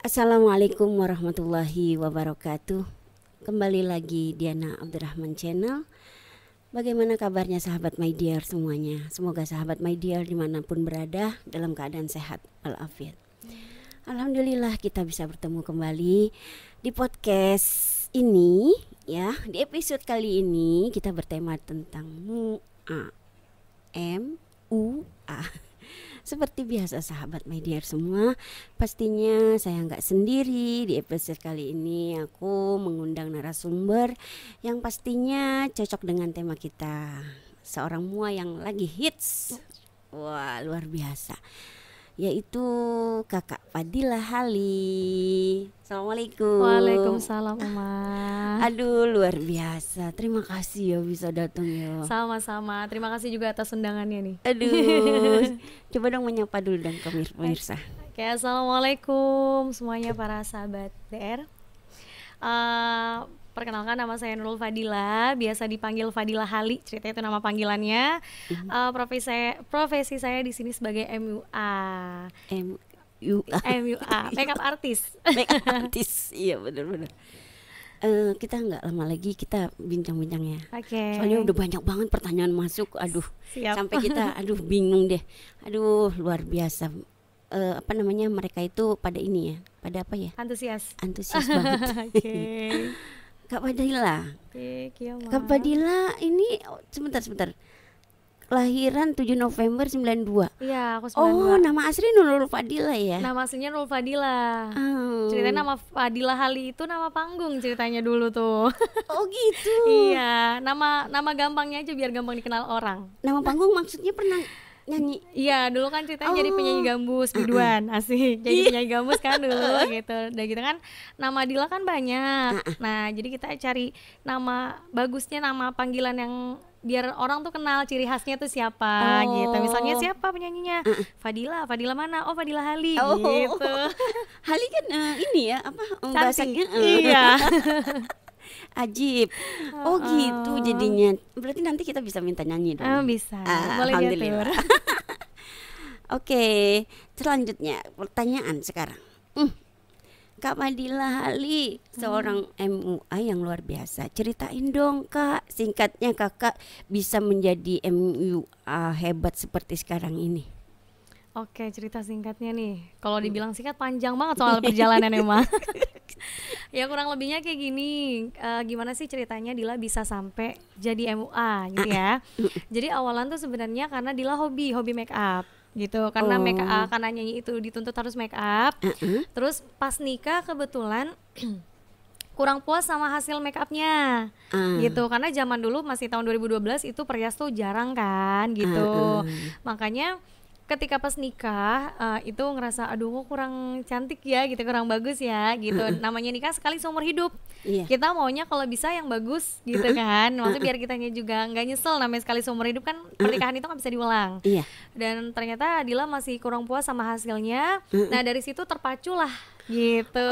Assalamualaikum warahmatullahi wabarakatuh. Kembali lagi Diana Abdurrahman Channel. Bagaimana kabarnya sahabat my dear semuanya? Semoga sahabat my dear dimanapun berada dalam keadaan sehat walafiat. Alhamdulillah kita bisa bertemu kembali di podcast ini ya. Di episode kali ini kita bertema tentang MUA. Seperti biasa sahabat my dear semua, pastinya saya nggak sendiri. Di episode kali ini aku mengundang narasumber yang pastinya cocok dengan tema kita. Seorang MUA yang lagi hits, wah luar biasa, yaitu Kakak Fadila Hali. Assalamualaikum. Waalaikumsalam Uma. Aduh luar biasa, terima kasih ya bisa datang ya. Sama-sama, terima kasih juga atas undangannya nih. Aduh, coba dong menyapa dulu dan ke pemirsa. Oke, assalamualaikum semuanya para sahabat DR. Perkenalkan nama saya Nurul Fadila, biasa dipanggil Fadila Hali, ceritanya itu nama panggilannya. Profesi saya di sini sebagai MUA. MUA, makeup artist. Makeup artist, iya benar-benar. Kita nggak lama lagi kita bincang-bincang ya. Oke. Soalnya udah banyak banget pertanyaan masuk, aduh. Siap. Sampai kita, bingung deh. Aduh luar biasa. Mereka itu pada ini ya, pada apa ya? Antusias banget. Oke. Kak Fadila. Oke, Kak Fadila ini sebentar. Lahiran 7 November 92. Iya, aku 92. Oh, nama asli Nurul Fadila ya? Nama aslinya Nurul Fadila. Ceritanya nama Fadila Hali itu nama panggung ceritanya dulu tuh. Oh gitu. Iya, nama gampangnya aja biar gampang dikenal orang. Nama panggung maksudnya pernah nyanyi? Iya, dulu kan ceritanya jadi penyanyi gambus biduan, asik. Jadi penyanyi gambus kan dulu gitu. Dan gitu kan nama Dila kan banyak. Nah, jadi kita cari nama bagusnya, nama panggilan yang biar orang tuh kenal ciri khasnya tuh siapa gitu. Misalnya siapa penyanyinya? Fadila mana? Oh, Fadila Hali gitu. Hali kan ini ya, bahasanya iya. Ajib. Oh gitu jadinya. Berarti nanti kita bisa minta nyanyi dong. Bisa. Boleh diatur. Oke, selanjutnya pertanyaan sekarang. Kak Fadila Hali, seorang MUA yang luar biasa. Ceritain dong Kak, singkatnya Kakak bisa menjadi MUA hebat seperti sekarang ini. Oke, cerita singkatnya nih. Kalau dibilang singkat panjang banget soal perjalanan emang. Ya kurang lebihnya kayak gini. Gimana sih ceritanya Dila bisa sampai jadi MUA gitu ya. Jadi awalan tuh sebenarnya karena Dila hobi make up gitu. Karena karena nyanyi itu dituntut harus make up. Terus pas nikah kebetulan kurang puas sama hasil make upnya gitu. Karena zaman dulu masih tahun 2012 itu perias tuh jarang kan gitu. Makanya ketika pas nikah itu ngerasa aduh kok kurang cantik ya gitu, kurang bagus ya gitu. Namanya nikah sekali seumur hidup. Kita maunya kalau bisa yang bagus gitu kan. Maksudnya biar kitanya juga nggak nyesel, namanya sekali seumur hidup kan, pernikahan itu nggak bisa diulang. Dan ternyata Dila masih kurang puas sama hasilnya. Nah dari situ terpacu lah gitu.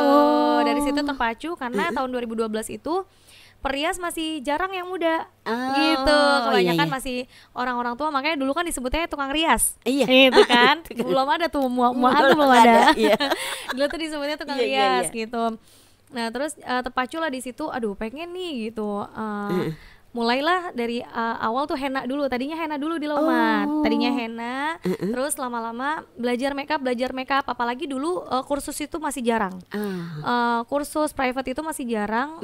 Dari situ terpacu karena tahun 2012 itu perias masih jarang yang muda gitu, kebanyakan masih orang-orang tua, makanya dulu kan disebutnya tukang rias gitu kan. Belum ada tuh muat tuh belum ada. Dulu tuh disebutnya tukang rias gitu. Nah terus terpacu lah di situ, aduh pengen nih gitu. Mulailah dari awal tuh henna dulu. Tadinya henna dulu di Laumat. Tadinya henna, terus lama-lama belajar make up. Apalagi dulu kursus itu masih jarang. Kursus private itu masih jarang.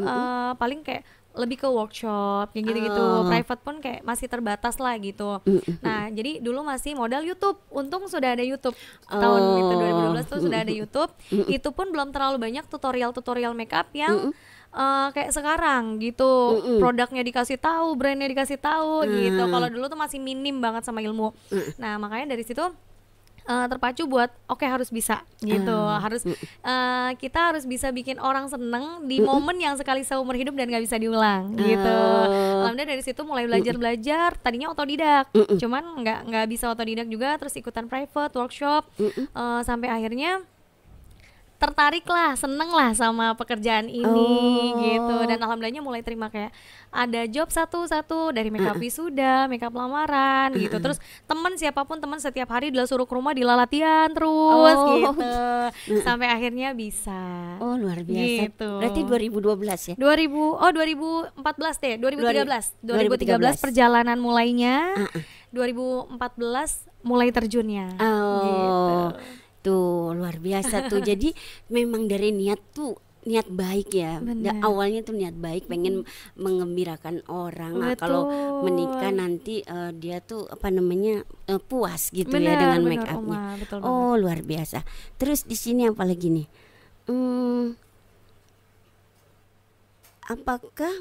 Paling kayak lebih ke workshop kayak gitu-gitu. Private pun kayak masih terbatas lah gitu. Nah jadi dulu masih modal YouTube. Untung sudah ada YouTube tahun itu 2012 tuh sudah ada YouTube. Itu pun belum terlalu banyak tutorial make up yang kayak sekarang gitu. Produknya dikasih tahu, brandnya dikasih tahu gitu. Kalau dulu tuh masih minim banget sama ilmu. Nah makanya dari situ terpacu buat harus bisa gitu. Kita harus bisa bikin orang seneng di momen yang sekali seumur hidup dan nggak bisa diulang gitu. Alhamdulillah dari situ mulai belajar. Tadinya otodidak, cuman nggak bisa otodidak juga, terus ikutan private workshop sampai akhirnya tertarik lah, seneng lah sama pekerjaan ini gitu. Dan alhamdulillahnya mulai terima kayak ada job satu-satu dari makeup wisuda, makeup lamaran gitu. Terus temen siapapun temen setiap hari Dila suruh ke rumah, Dila latihan terus gitu sampai akhirnya bisa. Oh luar biasa. Gitu. Berarti 2012 ya? 2014 deh, 2013 perjalanan mulainya, 2014 mulai terjunnya. Oh, Gitu. tuh luar biasa tuh. Jadi memang dari niat tuh niat baik ya. Awalnya tuh niat baik, pengen mengembirakan orang. Nah, kalau menikah nanti dia tuh apa namanya puas gitu ya dengan make upnya. Oh luar biasa. Terus di sini apa lagi nih? Apakah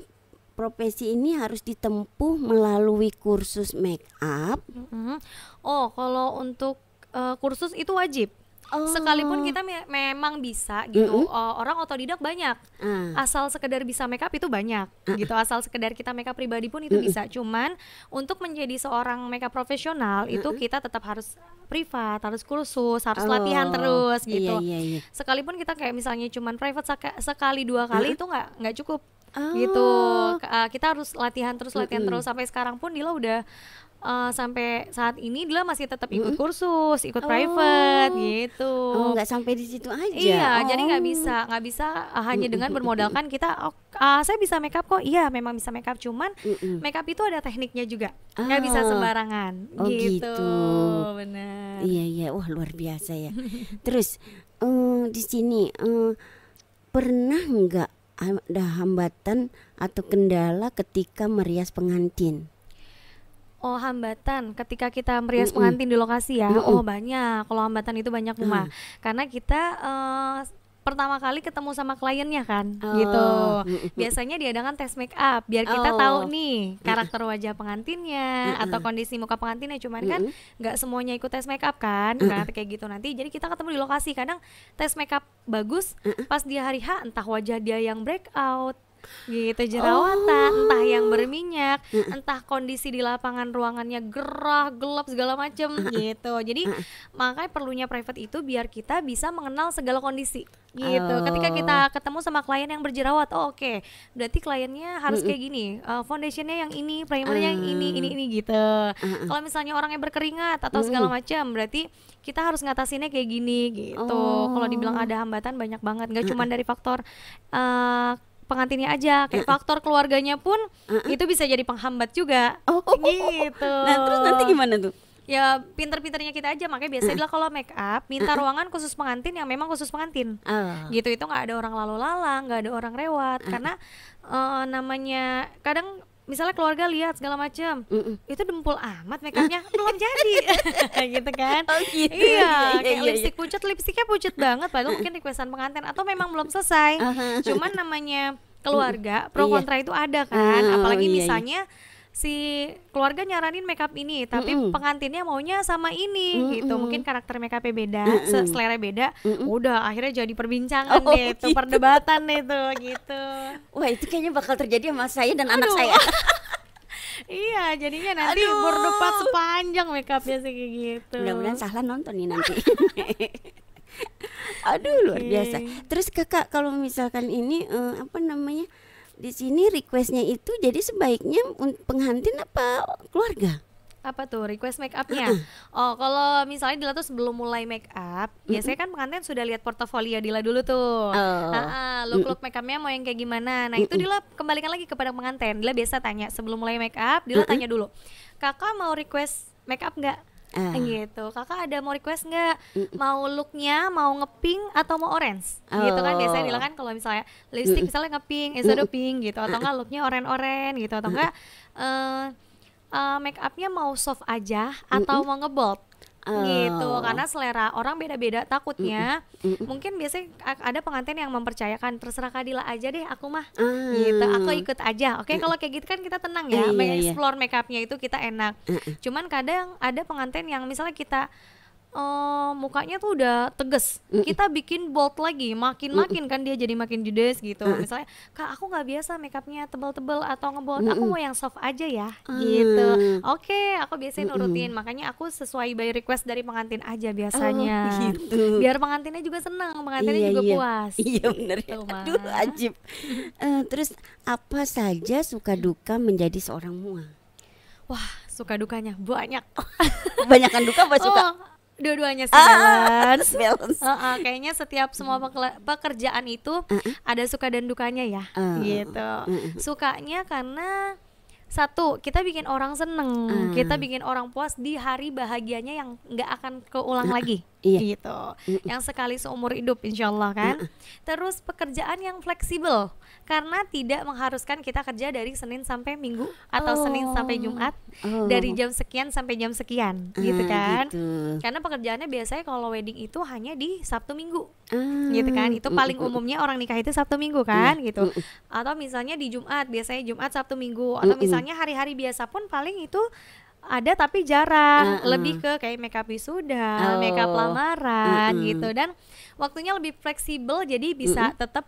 profesi ini harus ditempuh melalui kursus make up? Oh, kalau untuk kursus itu wajib. Sekalipun kita memang bisa gitu, orang otodidak banyak. Asal sekedar bisa make up itu banyak gitu. Asal sekedar kita make up pribadi pun itu bisa. Cuman untuk menjadi seorang make up profesional itu kita tetap harus privat, harus kursus, harus latihan terus gitu. Iya. Sekalipun kita kayak misalnya cuman private sekali 2 kali itu nggak cukup gitu. Kita harus latihan terus sampai sekarang pun Dila udah sampai saat ini Dila masih tetap ikut kursus, ikut private gitu. Nggak sampai di situ aja. Iya, jadi nggak bisa hanya dengan bermodalkan kita. Saya bisa makeup kok. Iya, memang bisa makeup. Cuman makeup itu ada tekniknya juga. Nggak bisa sembarangan. Gitu. Benar. Iya. Wah luar biasa ya. Terus di sini pernah nggak ada hambatan atau kendala ketika merias pengantin? Oh, hambatan ketika kita merias pengantin di lokasi ya. Oh, banyak. Kalau hambatan itu banyak Muma. Karena kita pertama kali ketemu sama kliennya kan, gitu. Biasanya diadakan tes make up biar kita tahu nih karakter wajah pengantinnya atau kondisi muka pengantinnya. Cuman kan nggak semuanya ikut tes make up kan, kayak gitu nanti. Jadi kita ketemu di lokasi. Kadang tes make up bagus, pas di hari H entah wajah dia yang breakout gitu, jerawatan, entah yang berminyak, entah kondisi di lapangan ruangannya gerah, gelap segala macem gitu. Jadi makanya perlunya private itu biar kita bisa mengenal segala kondisi gitu. Ketika kita ketemu sama klien yang berjerawat, oke, berarti kliennya harus kayak gini, foundationnya yang ini, primernya yang ini gitu. Kalau misalnya orangnya berkeringat atau segala macam, berarti kita harus ngatasinnya kayak gini gitu. Kalau dibilang ada hambatan banyak banget, nggak cuma dari faktor pengantinnya aja, kayak faktor keluarganya pun itu bisa jadi penghambat juga. Gitu. Nah terus nanti gimana tuh? Ya pinter-pinternya kita aja. Makanya biasanya kalau make up minta ruangan khusus pengantin yang memang khusus pengantin. Gitu, itu nggak ada orang lalu lalang, nggak ada orang lewat. Karena namanya kadang misalnya keluarga lihat segala macam, itu dempul amat make upnya belum jadi, gitu kan? Gitu. Iya, kayak lipstik pucat, lipstiknya pucat banget, padahal mungkin requestan pengantin atau memang belum selesai. Cuman namanya keluarga pro kontra itu ada kan, apalagi misalnya si keluarga nyaranin makeup ini, tapi pengantinnya maunya sama ini, gitu. Mungkin karakter makeupnya beda, selera beda, udah akhirnya jadi perbincangan deh, itu perdebatan deh tuh, gitu. Wah itu kayaknya bakal terjadi sama saya dan anak saya. Iya, jadinya nanti berdebat sepanjang makeupnya sih kayak gitu. Mudah-mudahan Sahlan nonton nih nanti. Aduh luar biasa. Terus kakak kalau misalkan ini apa namanya, di sini requestnya itu jadi sebaiknya pengantin apa keluarga? Apa tuh request make upnya? Oh, kalau misalnya Dila tuh sebelum mulai make up, biasanya kan pengantin sudah lihat portofolio Dila dulu tuh. Look make upnya mau yang kayak gimana? Nah itu Dila kembalikan lagi kepada pengantin. Dila biasa tanya sebelum mulai make up, Dila tanya dulu, kakak mau request make up nggak? Gitu, kakak ada mau request nggak, mau looknya mau ngepink atau mau orange, gitu kan biasanya Dila kan kalau misalnya lipstick misalnya ngepink, eyeshadow pink gitu, atau enggak looknya orange gitu, atau enggak make upnya mau soft aja atau mau ngebold gitu, karena selera orang beda-beda. Takutnya mungkin biasanya ada pengantin yang mempercayakan terserah Kadila aja deh, aku mah gitu, aku ikut aja. Oke, kalau kayak gitu kan kita tenang ya, mengeksplor make upnya itu kita enak. Cuman kadang ada pengantin yang misalnya kita mukanya tuh udah tegas, kita bikin bold lagi, makin kan dia jadi makin judes gitu. Misalnya, Kak aku nggak biasa makeupnya tebal-tebal atau ngebold, aku mau yang soft aja ya, gitu. Oke, aku biasanya nurutin, makanya aku sesuai by request dari pengantin aja biasanya, gitu. biar pengantinnya juga senang, pengantinnya Iya, juga iya. puas. Iya bener ya. Gitu, Ma. Aduh ajib. Terus apa saja suka duka menjadi seorang muang? Wah, suka dukanya banyak. Kebanyakan duka apa suka? Dua-duanya sih balance. Balance. Kayaknya setiap semua pekerjaan itu ada suka dan dukanya ya, gitu. Sukanya karena satu, kita bikin orang seneng, kita bikin orang puas di hari bahagianya yang nggak akan keulang lagi, gitu. Yang sekali seumur hidup, insya Allah kan. Terus pekerjaan yang fleksibel, karena tidak mengharuskan kita kerja dari Senin sampai Minggu atau Senin sampai Jumat, dari jam sekian sampai jam sekian, gitu kan. Gitu. Karena pekerjaannya biasanya kalau wedding itu hanya di Sabtu Minggu, gitu kan. Itu paling umumnya orang nikah itu Sabtu Minggu kan, gitu. Atau misalnya di Jumat, biasanya Jumat Sabtu Minggu. Atau misalnya hari-hari biasa pun paling itu ada tapi jarang, lebih ke kayak makeup wisuda, makeup lamaran gitu. Dan waktunya lebih fleksibel, jadi bisa tetap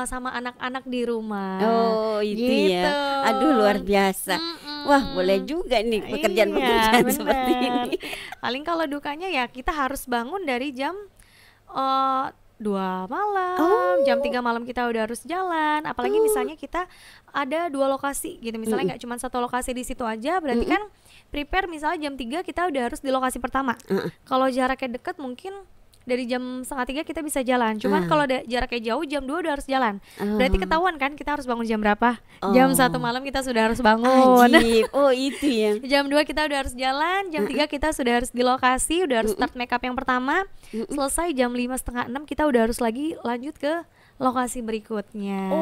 sama anak-anak di rumah. Oh itu gitu. ya. Aduh luar biasa. Wah boleh juga nih pekerjaan-pekerjaan seperti ini. Paling kalau dukanya ya kita harus bangun dari jam 2 malam, jam 3 malam kita udah harus jalan. Apalagi misalnya kita ada 2 lokasi gitu, misalnya nggak cuma satu lokasi di situ aja, berarti kan prepare misalnya jam 3 kita udah harus di lokasi pertama. Kalau jaraknya deket mungkin dari jam 2:30 kita bisa jalan. Cuman kalau jaraknya jauh jam 2 udah harus jalan. Berarti ketahuan kan kita harus bangun jam berapa? Jam 1 malam kita sudah harus bangun. Ajib. Oh itu ya. Jam 2 kita udah harus jalan, jam 3 kita sudah harus di lokasi, udah harus start makeup yang pertama. Selesai jam 5:30 kita udah harus lagi lanjut ke lokasi berikutnya.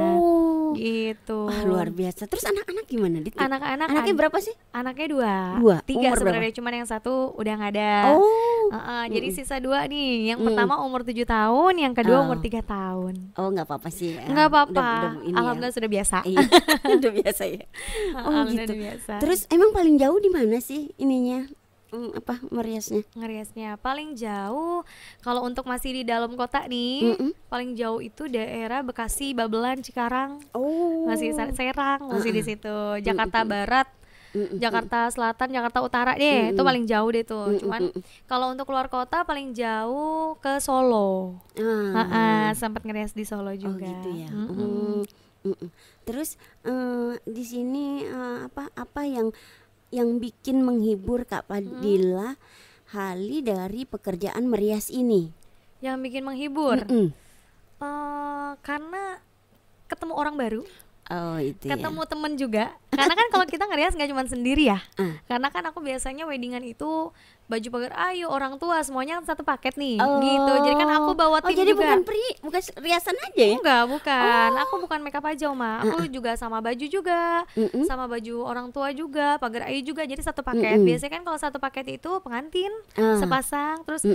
Gitu. Luar biasa. Terus anak-anak gimana? Anaknya berapa sih? Anaknya 2. 3 Umur sebenarnya, cuman yang 1 udah nggak ada. Jadi sisa 2 nih. Yang pertama umur 7 tahun, yang kedua umur 3 tahun. Oh nggak apa-apa sih. Nggak apa-apa. Udah Alhamdulillah sudah biasa. Iya. Udah biasa ya. Alhamdulillah Gitu. udah biasa. Terus emang paling jauh di mana sih ininya? Meriasnya? Ngeriasnya paling jauh kalau untuk masih di dalam kota nih, paling jauh itu daerah Bekasi, Babelan, Cikarang. Masih Serang, masih di situ. Jakarta Barat, Jakarta Selatan, Jakarta Utara deh, itu paling jauh deh tuh. Cuman kalau untuk keluar kota paling jauh ke Solo. Sempat ngerias di Solo juga. Oh gitu ya. Terus di sini apa yang bikin menghibur Kak Fadila Hali dari pekerjaan merias ini? Yang bikin menghibur? Karena ketemu orang baru. Oh itu ketemu ya. temen juga, karena kan kalau kita ngerias nggak cuma sendiri ya. Karena kan aku biasanya weddingan itu baju pagar ayu, orang tua semuanya kan satu paket nih, gitu. Jadi kan aku bawa tim jadi juga. bukan riasan aja ya? Bukan. Aku bukan makeup aja, Oma. Aku juga sama baju juga, sama baju orang tua juga, pagar ayu juga. Jadi satu paket. Biasanya kan kalau satu paket itu pengantin sepasang, terus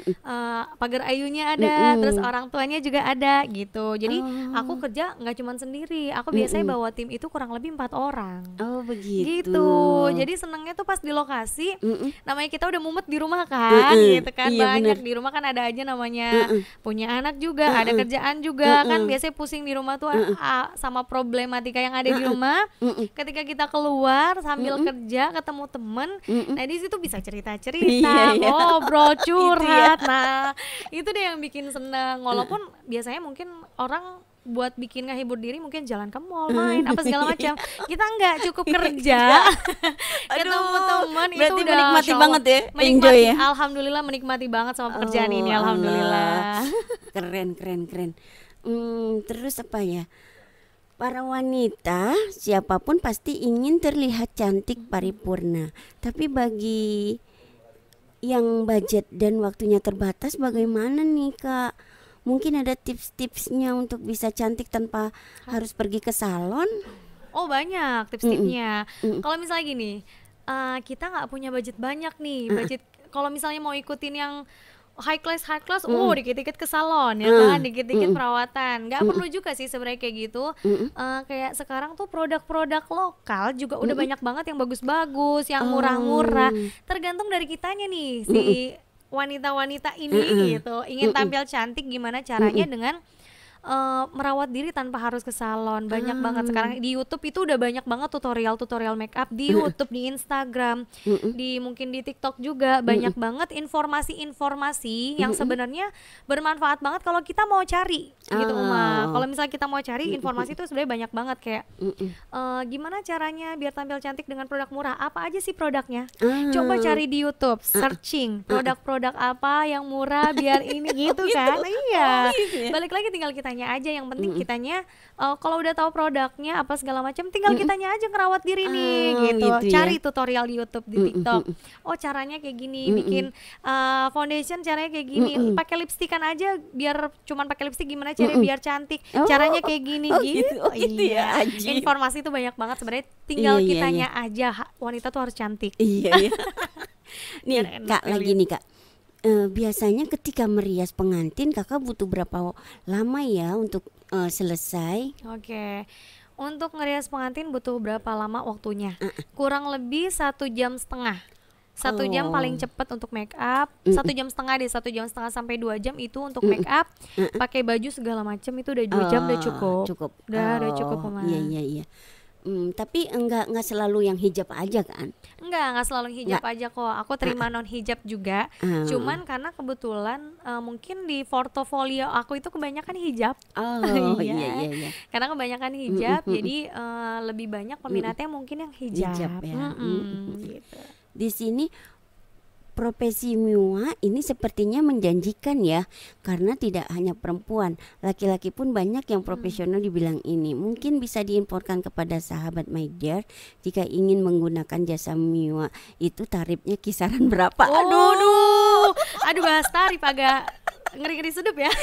pagar ayunya ada, terus orang tuanya juga ada, gitu. Jadi aku kerja nggak cuma sendiri. Aku biasanya bawa tim itu kurang lebih 4 orang. Oh begitu. Gitu. Jadi senengnya tuh pas di lokasi, namanya kita udah mumet di rumah kan, gitu kan. Iya, banyak bener. di rumah kan ada aja namanya punya anak juga, ada kerjaan juga kan. Biasanya pusing di rumah tuh sama problematika yang ada di rumah. Ketika kita keluar sambil kerja ketemu temen, nah di situ bisa cerita-cerita, ngobrol, curhat. Nah itu deh yang bikin seneng. Walaupun biasanya mungkin orang buat bikin ngehibur diri mungkin jalan ke mall, main apa segala macam. Kita enggak, cukup kerja. Ketemu teman itu udah menikmati banget ya, menikmati, enjoy ya. Alhamdulillah menikmati banget sama pekerjaan ini, alhamdulillah. Keren. Terus apa ya? Para wanita siapapun pasti ingin terlihat cantik paripurna. Tapi bagi yang budget dan waktunya terbatas, bagaimana nih Kak? Mungkin ada tips-tipsnya untuk bisa cantik tanpa harus pergi ke salon? Oh banyak tips-tipsnya. Kalau misalnya gini, kita nggak punya budget banyak nih. Budget kalau misalnya mau ikutin yang high class, dikit-dikit ke salon ya kan, dikit-dikit perawatan. Nggak perlu juga sih sebenarnya kayak gitu. Kayak sekarang tuh produk-produk lokal juga udah banyak banget yang bagus-bagus, yang murah-murah. Tergantung dari kitanya nih, si wanita-wanita ini gitu ingin tampil cantik, gimana caranya dengan merawat diri tanpa harus ke salon. Banyak banget sekarang di YouTube itu udah banyak banget tutorial make up di YouTube, di Instagram, di mungkin di TikTok juga banyak banget informasi-informasi yang sebenarnya bermanfaat banget kalau kita mau cari gitu Uma. Kalau misalnya kita mau cari informasi itu sebenarnya banyak banget kayak gimana caranya biar tampil cantik dengan produk murah. Apa aja sih produknya? Coba cari di YouTube, searching produk-produk apa yang murah biar ini gitu kan. Iya. Balik lagi tinggal kita kitanya aja, yang penting kitanya kalau udah tahu produknya apa segala macam, tinggal kitanya aja ngerawat diri nih gitu. Cari tutorial di YouTube, di TikTok. Oh caranya kayak gini, bikin foundation caranya kayak gini, pakai lipstikan aja biar cuman pakai lipstik gimana caranya biar cantik, caranya kayak gini gitu. Ya, informasi itu banyak banget sebenarnya, tinggal kitanya aja. Wanita tuh harus cantik. Iya. Nih Kak, lagi nih Kak. Biasanya ketika merias pengantin kakak butuh berapa lama ya untuk selesai? Oke. Untuk ngerias pengantin butuh berapa lama waktunya? Kurang lebih 1,5 jam. 1 jam paling cepet untuk make up. 1,5 jam deh, 1,5 jam sampai 2 jam itu untuk make up. Pakai baju segala macam itu udah 2 jam udah cukup. Udah cukup Mama. Iya. Tapi enggak selalu yang hijab aja kan? Enggak selalu hijab aja kok. Aku terima non hijab juga. Cuman karena kebetulan mungkin di portofolio aku itu kebanyakan hijab. Iya. Karena kebanyakan hijab, jadi lebih banyak peminatnya mungkin yang hijab ya. Gitu. Di sini profesi MUA ini sepertinya menjanjikan ya, karena tidak hanya perempuan, laki-laki pun banyak yang profesional dibilang ini. Mungkin bisa diinfokan kepada sahabat My Dear, jika ingin menggunakan jasa MUA itu tarifnya kisaran berapa? Aduh bahas tarif agak ngeri-ngeri sedup ya.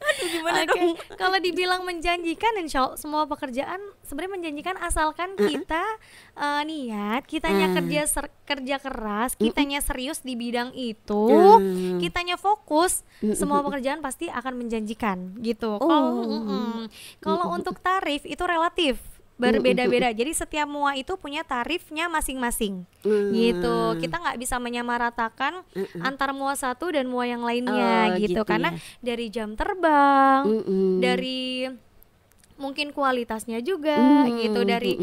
Gimana dong? Kalau dibilang menjanjikan, insya Allah semua pekerjaan sebenarnya menjanjikan asalkan kita niat, kitanya kerja keras, kitanya serius di bidang itu, kitanya fokus, semua pekerjaan pasti akan menjanjikan gitu. Kalau untuk tarif itu relatif. Berbeda-beda, jadi setiap MUA itu punya tarifnya masing-masing gitu. Kita nggak bisa menyamaratakan antar MUA satu dan MUA yang lainnya gitu karena dari jam terbang, dari mungkin kualitasnya juga gitu, dari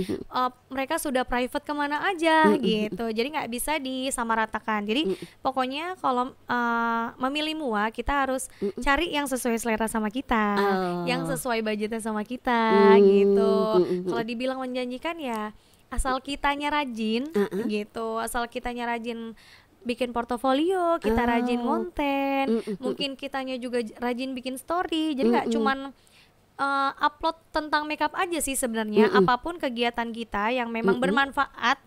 mereka sudah private kemana aja gitu, jadi nggak bisa disamaratakan. Jadi pokoknya kalau memilih MUA kita harus cari yang sesuai selera sama kita, yang sesuai budgetnya sama kita gitu. Kalau dibilang menjanjikan ya asal kitanya rajin gitu, asal kitanya rajin bikin portofolio, kita rajin konten, mungkin kitanya juga rajin bikin story. Jadi nggak cuman upload tentang makeup aja sih sebenarnya. Apapun kegiatan kita yang memang bermanfaat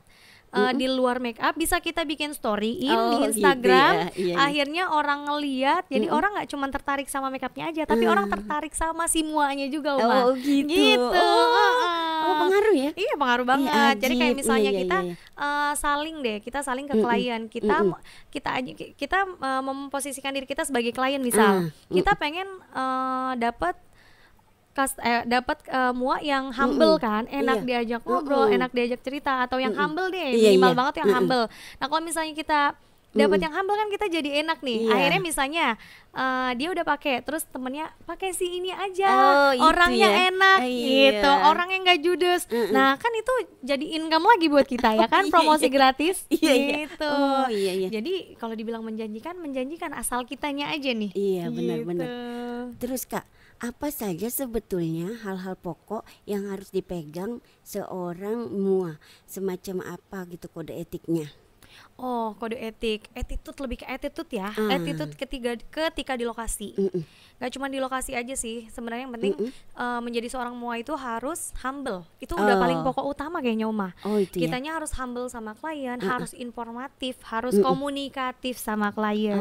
di luar makeup bisa kita bikin storyin di Instagram gitu ya. Akhirnya orang ngeliat, jadi orang nggak cuma tertarik sama makeupnya aja, tapi orang tertarik sama si muanya juga Uma. Gitu. Pengaruh ya? Iya pengaruh banget. Jadi kayak misalnya kita saling ke klien kita, kita memposisikan diri kita sebagai klien. Misal kita pengen dapat MUA yang humble kan, enak diajak ngobrol, enak diajak cerita, atau yang humble deh, minimal banget yang humble. Nah kalau misalnya kita dapat yang humble kan kita jadi enak nih. Akhirnya misalnya dia udah pakai, terus temennya pakai si ini aja, orangnya enak gitu, orang yang nggak judes. Nah kan itu jadi income lagi buat kita ya kan, promosi gratis gitu. Jadi kalau dibilang menjanjikan asal kitanya aja nih. Iya benar-benar. Terus Kak, apa saja sebetulnya hal-hal pokok yang harus dipegang seorang MUA? Semacam apa gitu kode etiknya? Kode etik, attitude, lebih ke attitude ya. Attitude ketika di lokasi. Gak cuma di lokasi aja sih. Sebenarnya yang penting menjadi seorang MUA itu harus humble. Itu udah paling pokok utama kayaknya Uma. Kitanya harus humble sama klien, harus informatif, harus komunikatif sama klien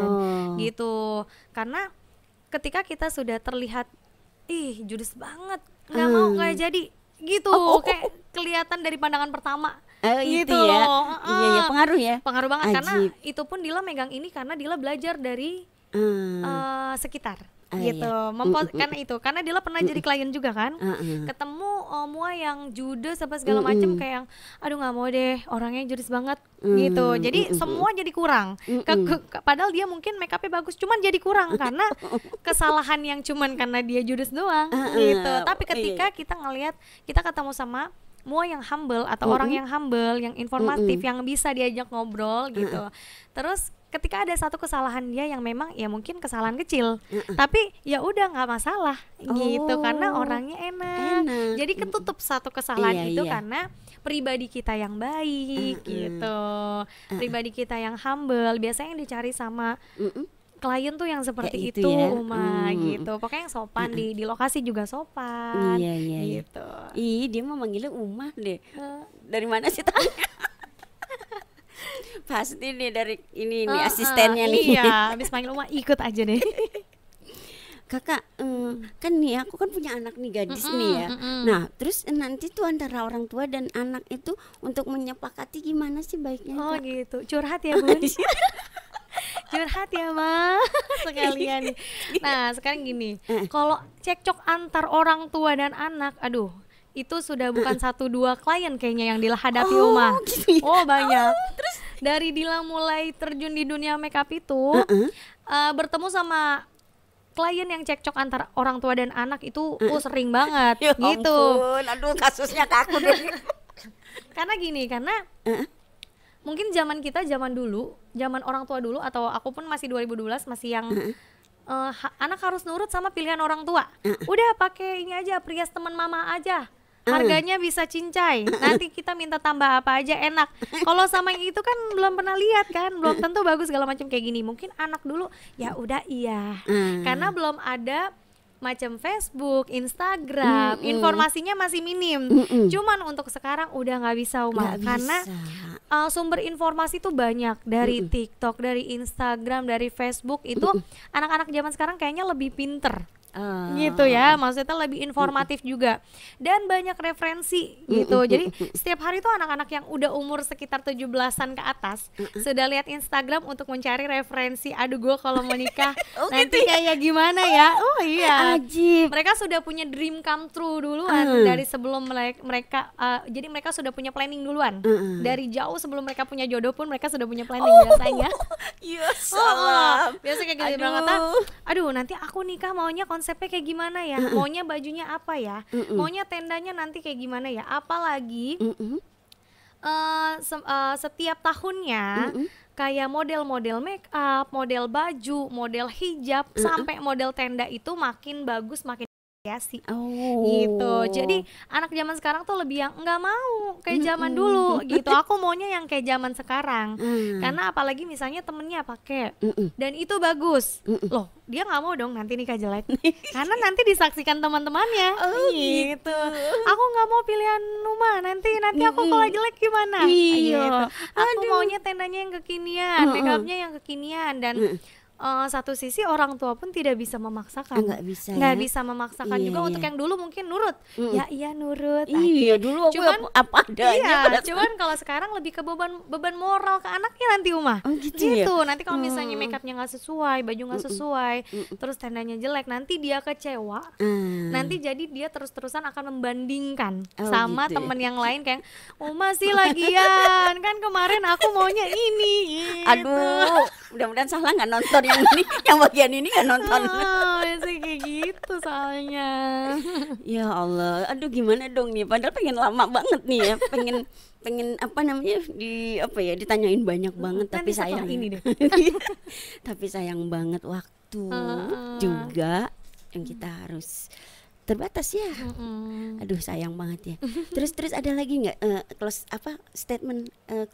gitu. Karena ketika kita sudah terlihat judes banget, nggak mau, nggak jadi gitu, kayak kelihatan dari pandangan pertama gitu ya. loh. Iya pengaruh ya, pengaruh banget. Karena itu pun Dila megang ini karena Dila belajar dari sekitar. gitu. Karena Dila pernah jadi klien juga kan, Heeh. ketemu mua yang judes apa segala macem, kayak yang aduh nggak mau deh, orangnya judes banget gitu. Jadi semua jadi kurang. Padahal dia mungkin make upnya bagus, cuman jadi kurang karena kesalahan yang cuman karena dia judes doang gitu. Tapi ketika kita ngelihat, kita ketemu sama mua yang humble atau orang yang humble, yang informatif, yang bisa diajak ngobrol gitu. Terus ketika ada satu kesalahan dia yang memang ya mungkin kesalahan kecil, tapi ya udah nggak masalah gitu, karena orangnya enak. Jadi ketutup satu kesalahan itu karena pribadi kita yang baik gitu, pribadi kita yang humble. Biasanya yang dicari sama klien tuh yang seperti Kayak gitu itu ya. Uma gitu. Pokoknya yang sopan, di lokasi juga sopan Iya. gitu. Ih, dia mau manggilnya Umah deh. Dari mana sih tanya? Pasti nih dari ini nih asistennya nih. Iya, habis panggil Uma ikut aja deh. Kakak, kan nih aku kan punya anak nih, gadis nih ya. Nah, terus nanti tuh antara orang tua dan anak itu untuk menyepakati gimana sih baiknya, Oh Kak? gitu, curhat ya Bun. Curhat ya Ma, sekalian nih. Nah sekarang gini, kalau cekcok antar orang tua dan anak, aduh itu sudah bukan 1-2 klien kayaknya yang Dila hadapi Uma. Gitu ya. Oh banyak. Terus dari Dila mulai terjun di dunia makeup itu, bertemu sama klien yang cekcok antar orang tua dan anak itu sering banget Ya gitu. ampun, aduh kasusnya kaku deh. Karena gini, karena mungkin zaman kita, zaman dulu, zaman orang tua dulu, atau aku pun masih 2012 masih yang anak harus nurut sama pilihan orang tua. Udah pakai ini aja, Prias teman mama aja. Harganya bisa cincai. Nanti kita minta tambah apa aja enak. Kalau sama yang itu kan belum pernah lihat kan, belum tentu bagus segala macam kayak gini. Mungkin anak dulu ya udah iya. Karena belum ada macam Facebook, Instagram, informasinya masih minim. Cuman untuk sekarang udah nggak bisa Uma, karena sumber informasi tuh banyak dari TikTok, dari Instagram, dari Facebook. Itu anak-anak zaman sekarang kayaknya lebih pinter. Gitu ya, maksudnya lebih informatif juga dan banyak referensi gitu. Jadi setiap hari tuh anak-anak yang udah umur sekitar 17-an ke atas sudah lihat Instagram untuk mencari referensi. Aduh gue kalau mau nikah nanti kayak gimana ya. Oh iya, Ajib. mereka sudah punya dream come true duluan dari sebelum mereka jadi mereka sudah punya planning duluan. Dari jauh sebelum mereka punya jodoh pun mereka sudah punya planning biasanya. Ya salam. Biasa kayak gitu, bilang kata, aduh nanti aku nikah maunya konsepnya kayak gimana ya, maunya bajunya apa ya, maunya tendanya nanti kayak gimana ya. Apalagi setiap tahunnya kayak model-model make up, model baju, model hijab, sampai model tenda itu makin bagus, makin variasi gitu. Jadi anak zaman sekarang tuh lebih yang nggak mau kayak zaman dulu gitu. Aku maunya yang kayak zaman sekarang. Karena apalagi misalnya temennya pakai dan itu bagus, loh dia nggak mau dong nanti nikah jelek karena nanti disaksikan teman-temannya gitu. Aku nggak mau pilihan Numa, nanti aku kalau jelek gimana gitu. Aku maunya tendanya yang kekinian, make upnya yang kekinian. Dan satu sisi orang tua pun tidak bisa memaksakan, nggak bisa memaksakan juga. Untuk yang dulu mungkin nurut, ya iya nurut. Iya dulu aku cuman apa adanya. iya, cuman kalau sekarang lebih ke beban moral ke anaknya nanti Uma. Gitu. Nanti kalau misalnya make upnya nggak sesuai, baju nggak sesuai, terus tendanya jelek, nanti dia kecewa. Nanti jadi dia terus-terusan akan membandingkan sama gitu ya. temen yang lain, kayak Uma sih lagian kan kemarin aku maunya ini gitu. Aduh, mudah-mudahan salah nggak nonton yang ini, yang bagian ini nggak nonton. Biasanya kayak gitu soalnya. Ya Allah, aduh gimana dong nih? Padahal pengen lama banget nih ya, pengen apa namanya ditanyain banyak banget, tapi Nanti setelah sayang ini deh. tapi sayang banget waktu juga yang kita harus terbatas ya. Aduh sayang banget ya. Terus ada lagi nggak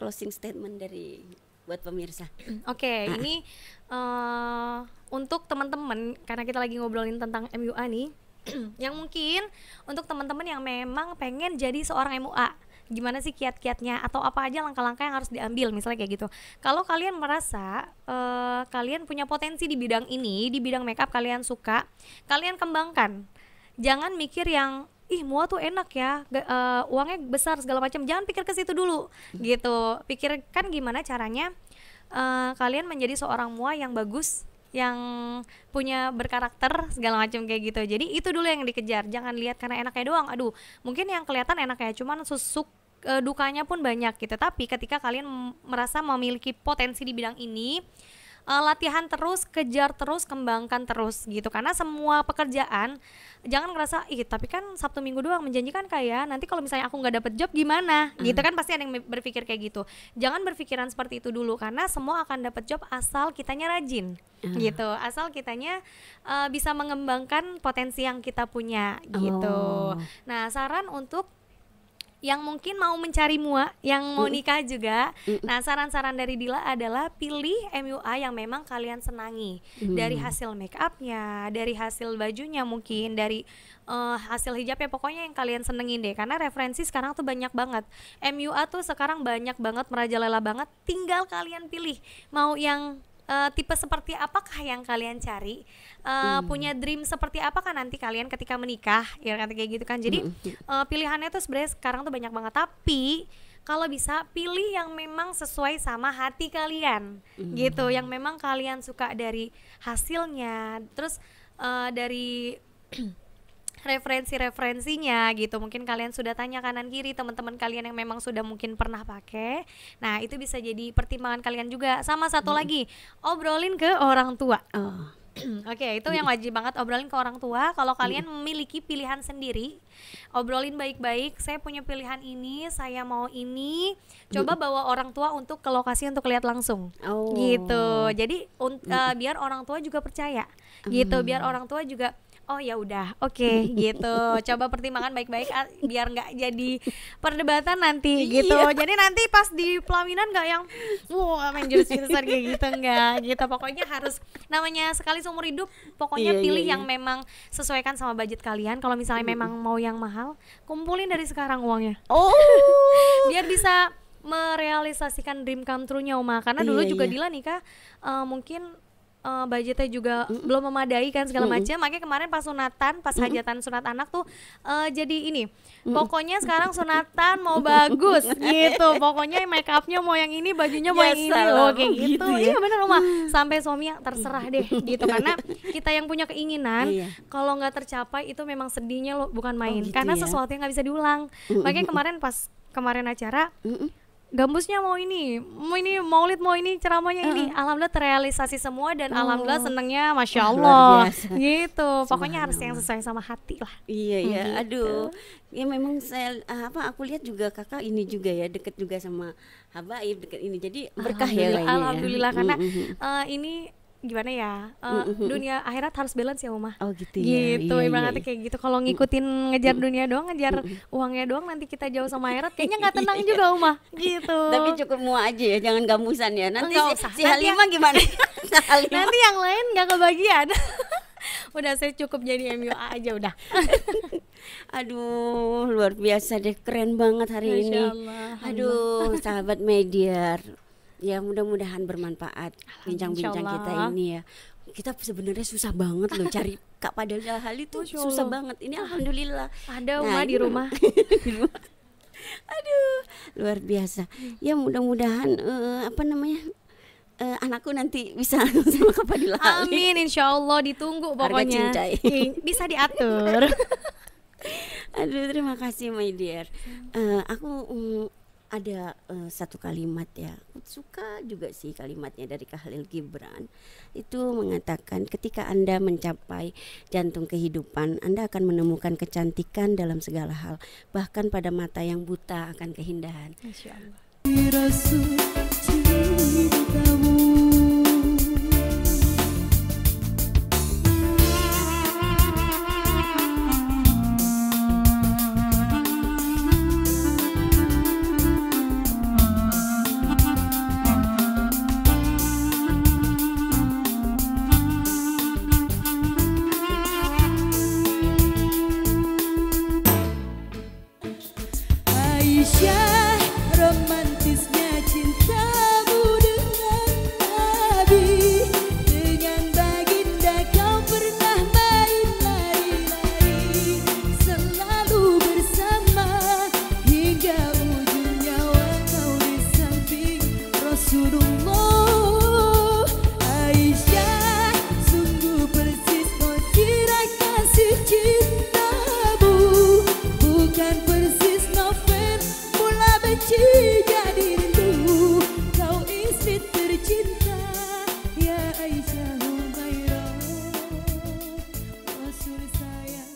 closing statement dari buat pemirsa? Oke, ini untuk teman-teman, karena kita lagi ngobrolin tentang MUA nih, yang mungkin untuk teman-teman yang memang pengen jadi seorang MUA, gimana sih kiat-kiatnya atau apa aja langkah-langkah yang harus diambil, misalnya kayak gitu. Kalau kalian merasa kalian punya potensi di bidang ini, di bidang makeup kalian suka, kalian kembangkan. Jangan mikir yang MUA tuh enak ya, uangnya besar segala macam. Jangan pikir ke situ dulu, gitu. Pikirkan gimana caranya kalian menjadi seorang MUA yang bagus, yang punya berkarakter segala macam kayak gitu. Jadi itu dulu yang dikejar, jangan lihat karena enaknya doang. Aduh, mungkin yang kelihatan enaknya cuman dukanya pun banyak gitu. Tapi ketika kalian merasa memiliki potensi di bidang ini, latihan terus, kejar terus, kembangkan terus gitu. Karena semua pekerjaan jangan ngerasa ih tapi kan Sabtu Minggu doang menjanjikan kayak nanti kalau misalnya aku nggak dapet job gimana gitu kan, pasti ada yang berpikir kayak gitu. Jangan berpikiran seperti itu dulu, karena semua akan dapet job asal kitanya rajin gitu, asal kitanya bisa mengembangkan potensi yang kita punya gitu. Nah, saran untuk yang mungkin mau mencari mua, yang mau nikah juga. Nah, saran-saran dari Dila adalah pilih MUA yang memang kalian senangi. Dari hasil make upnya, dari hasil bajunya mungkin, dari hasil hijabnya, pokoknya yang kalian senengin deh. Karena referensi sekarang tuh banyak banget. MUA tuh sekarang banyak banget, merajalela banget. Tinggal kalian pilih mau yang tipe seperti apakah yang kalian cari, punya dream seperti apakah nanti kalian ketika menikah, ya kan kayak gitu kan. Jadi pilihannya tuh sebenarnya sekarang tuh banyak banget, tapi kalau bisa pilih yang memang sesuai sama hati kalian gitu, yang memang kalian suka dari hasilnya, terus dari referensinya gitu. Mungkin kalian sudah tanya kanan kiri teman-teman kalian yang memang sudah mungkin pernah pakai. Nah, itu bisa jadi pertimbangan kalian juga. Sama satu lagi, obrolin ke orang tua. Oke, itu yang wajib banget, obrolin ke orang tua. Kalau kalian memiliki pilihan sendiri, obrolin baik-baik, saya punya pilihan ini, saya mau ini. Coba bawa orang tua untuk ke lokasi untuk lihat langsung. Gitu. Jadi biar orang tua juga percaya. Gitu, biar orang tua juga oh ya udah, oke, gitu. Coba pertimbangkan baik-baik biar nggak jadi perdebatan nanti gitu. Jadi nanti pas di pelaminan nggak yang main jurus-jurusan kayak gitu, enggak gitu. Pokoknya harus, namanya sekali seumur hidup, pokoknya pilih yang memang sesuaikan sama budget kalian. Kalau misalnya memang mau yang mahal, kumpulin dari sekarang uangnya. Biar bisa merealisasikan dream come true-nya Uma. Karena dulu juga Dila nikah mungkin budgetnya juga belum memadai kan segala macam. Makanya kemarin pas sunatan, pas hajatan sunat anak tuh jadi ini, pokoknya sekarang sunatan mau bagus gitu, pokoknya make upnya mau yang ini, bajunya mau yang ini, kayak gitu ya. Iya bener Uma, sampai suami terserah deh gitu. Karena kita yang punya keinginan, kalau nggak tercapai itu memang sedihnya lo bukan main, karena sesuatu yang nggak bisa diulang. Makanya kemarin acara gambusnya mau ini maulid, mau ini ceramahnya ini, alhamdulillah terrealisasi semua dan alhamdulillah senengnya masya Allah gitu. Pokoknya harus yang sesuai sama hati lah. Iya aduh ya memang saya aku lihat juga kakak ini juga ya deket juga sama Habaib, deket ini, jadi berkah ya kayaknya. Alhamdulillah karena ini gimana ya, dunia akhirat harus balance ya Uma. Gitu ya. Gitu ibaratnya kayak gitu. Kalau ngikutin ngejar dunia doang, ngejar uangnya doang, nanti kita jauh sama akhirat kayaknya nggak tenang juga Uma gitu. Tapi cukup mua aja ya, jangan gambusan ya. Nanti si Halimah gimana? Nanti yang lain nggak kebagian. Udah saya cukup jadi MUA aja udah. Aduh luar biasa deh, keren banget hari ini. Aduh sahabat Mediar, ya mudah-mudahan bermanfaat bincang-bincang kita ini ya. Kita sebenarnya susah banget loh cari Kak Padahal Hal itu susah banget. Ini alhamdulillah ada Uma di rumah. Aduh luar biasa. Ya mudah-mudahan anakku nanti bisa sama Kak Padahal Hal. Amin, insya Allah, ditunggu pokoknya. Bisa diatur. Aduh terima kasih my dear. Aku ada satu kalimat ya, aku suka juga sih kalimatnya dari Khalil Gibran. Itu mengatakan ketika Anda mencapai jantung kehidupan, Anda akan menemukan kecantikan dalam segala hal, bahkan pada mata yang buta akan keindahan. Masya Allah. Aisyah, romantisnya cintamu dengan cinta ya Aisyah Humairah, Rasul sayang